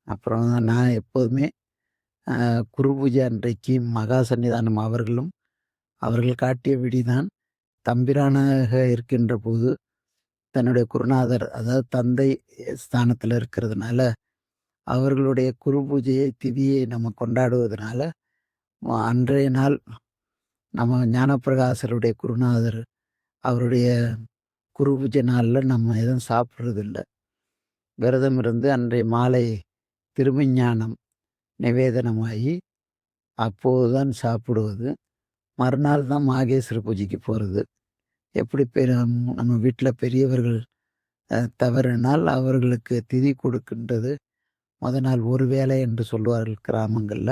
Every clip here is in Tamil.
அப்புறம் நான் எப்போதுமே குரு பூஜை அன்றைக்கு மகா சந்நிதானம் அவர்கள் காட்டிய விடிதான் தம்பிரானாக இருக்கின்ற போது தன்னுடைய குருநாதர் அதாவது தந்தை ஸ்தானத்துல இருக்கிறதுனால, அவர்களுடைய குரு பூஜையை திதியை நம்ம கொண்டாடுவதனால, அன்றைய நாள் நம்ம ஞானப்பிரகாசருடைய குருநாதர் அவருடைய குரு பூஜை நாள்ல நம்ம எதுவும் சாப்பிடுறதில்ல. விரதம் இருந்து அன்றைய மாலை திருமஞானம் நிவேதனமாகி அப்போதுதான் சாப்பிடுவது. மறுநாள் தான் மாகேஸ்வர பூஜைக்கு போறது. எப்படி நம்ம வீட்ல பெரியவர்கள் தவறினால் அவர்களுக்கு திதி கொடுக்கின்றது நாள் ஒரு வேளை என்று சொல்வார்கள் கிராமங்கள்ல.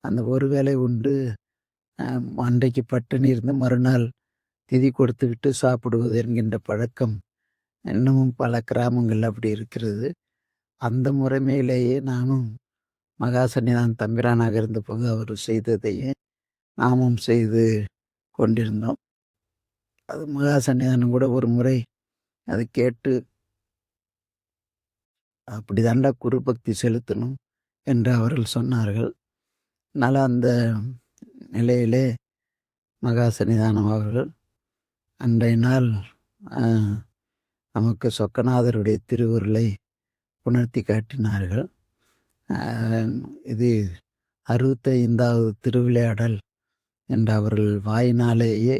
அந்த ஒரு வேளை உண்டு அ அன்றைக்கு பட்டினி இருந்து மறுநாள் திதி கொடுத்துவிட்டு சாப்பிடுவது என்கின்ற பழக்கம் இன்னமும் பல கிராமங்கள்ல அப்படி இருக்கிறது. அந்த முறைமையிலேயே நானும் மகா சந்நிதான தம்பிரானாக இருந்தபோது அவர் செய்ததையே நாமும் செய்து கொண்டிருந்தோம். அது மகா சந்நிதானம் கூட ஒரு முறை அதை கேட்டு, "அப்படிதான்டா குரு பக்தி செலுத்தணும்" என்று அவர்கள் சொன்னார்கள். அதனால அந்த நிலையிலே மகா சந்நிதானம் அவர்கள் அன்றைய நாள் அ நமக்கு சொக்கநாதருடைய திருவுருளை உணர்த்தி காட்டினார்கள். அ இது 65வது திருவிளையாடல் என்று அவர்கள் வாயினாலேயே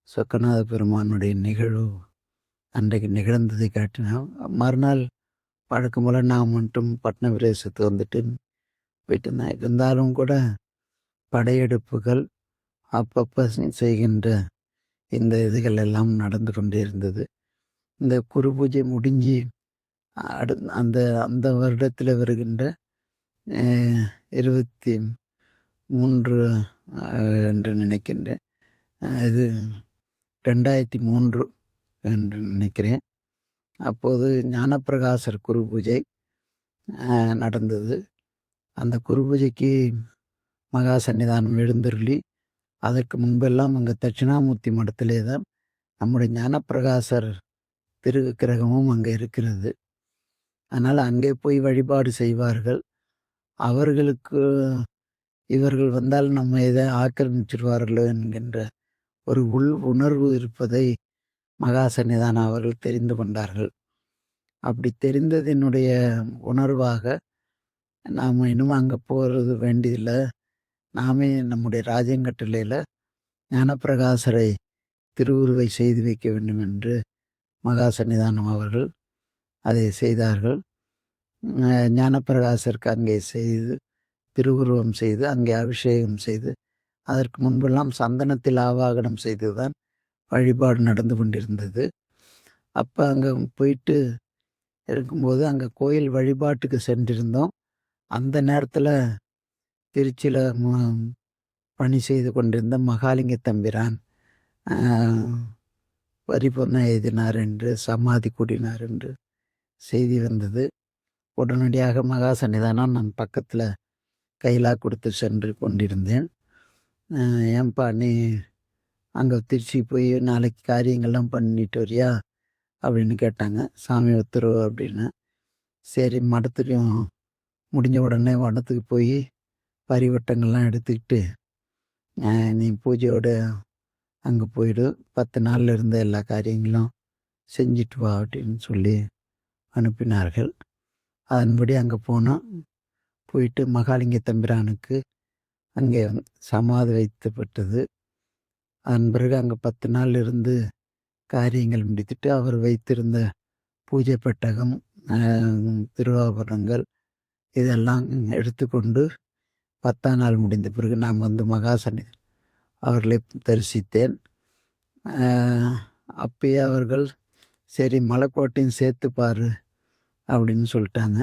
சொக்கநாத பெருமானுடைய நிகழ்வு அன்றைக்கு நிகழ்ந்ததை காட்டினார். மறுநாள் வழக்கம் போல நான் மட்டும் பட்ன பிரதேசத்துக்கு வந்துட்டு போயிட்டு இருந்தேன். இருந்தாலும் கூட படையெடுப்புகள் அப்பப்போ செய்கின்ற இந்த இதுகள் எல்லாம் நடந்து கொண்டே இருந்தது. இந்த குரு பூஜை முடிஞ்சு அந்த அந்த வருடத்தில் வருகின்ற 23 என்று நினைக்கின்றேன். இது 2003 என்று நினைக்கிறேன். அப்போது ஞானப்பிரகாசர் குரு பூஜை நடந்தது. அந்த குரு பூஜைக்கு மகா சந்நிதானம் எழுந்தருளி, அதற்கு முன்பெல்லாம் அங்கே தட்சிணாமூர்த்தி மடத்திலே தான் நம்முடைய ஞானப்பிரகாசர் திருவிக்கிரகமும் அங்கே இருக்கிறது. அதனால் அங்கே போய் வழிபாடு செய்வார்கள். அவர்களுக்கு இவர்கள் வந்தால் நம்ம எதை ஆக்கிரமிச்சிருவார்களோ என்கின்ற ஒரு உள் உணர்வு இருப்பதை மகா சந்நிதானம் அவர்கள் தெரிந்து கொண்டார்கள். அப்படி தெரிந்ததினுடைய உணர்வாக நாம் இன்னும் அங்கே போகிறது வேண்டியதில்லை, நாமே நம்முடைய ராஜ்யங்கட்டளையில் ஞானப்பிரகாசரை திருவுருவை செய்து வைக்க வேண்டும் என்று மகா சந்நிதானம் அவர்கள் அதை செய்தார்கள். ஞானப்பிரகாசருக்கு அங்கே செய்து திருவுருவம் செய்து அங்கே அபிஷேகம் செய்து, அதற்கு முன்பெல்லாம் சந்தனத்தில் ஆவாகனம் செய்து தான் வழிபாடு நடந்து கொண்டிருந்தது. அப்போ அங்கே போயிட்டு இருக்கும்போது அங்கே கோயில் வழிபாட்டுக்கு சென்றிருந்தோம். அந்த நேரத்தில் திருச்சியில் பணி செய்து கொண்டிருந்த மகாலிங்க தம்பிரான் பரிபூர்ண எழுதினார் என்று, சமாதி கூடினார் என்று செய்தி வந்தது. உடனடியாக மகா சந்நிதானம் நான் பக்கத்தில் கையிலா கொடுத்து சென்று கொண்டிருந்தேன். ஏன்பா நீ அங்கே திருச்சி போய் நாளைக்கு காரியங்கள்லாம் பண்ணிட்டு வரியா அப்படின்னு கேட்டாங்க. சாமி உத்தரவு அப்படின்னு. சரி, மடத்துலையும் முடிஞ்ச உடனே மடத்துக்கு போய் பரிவட்டங்கள்லாம் எடுத்துக்கிட்டு நீ பூஜையோடு அங்கே போயிடு, 10 நாளில் இருந்த எல்லா காரியங்களும் செஞ்சுட்டு வா அப்படின்னு சொல்லி அனுப்பினார்கள். அதன்படி அங்கே போனோம். போயிட்டு மகாலிங்க தம்பிரானுக்கு அங்கே சமாதி வைக்கப்பட்டது. அதன் பிறகு அங்கே 10 நாள் இருந்து காரியங்கள் முடித்துட்டு அவர் வைத்திருந்த பூஜை பெட்டகம், திருவாபரணங்கள் இதெல்லாம் எடுத்துக்கொண்டு 10ஆம் நாள் முடிந்த பிறகு நான் வந்து மகா சந்நிதி அவர்களை தரிசித்தேன். அப்பயே அவர்கள் சரி மலைக்கோட்டையும் சேர்த்து பாரு அப்படின்னு சொல்லிட்டாங்க.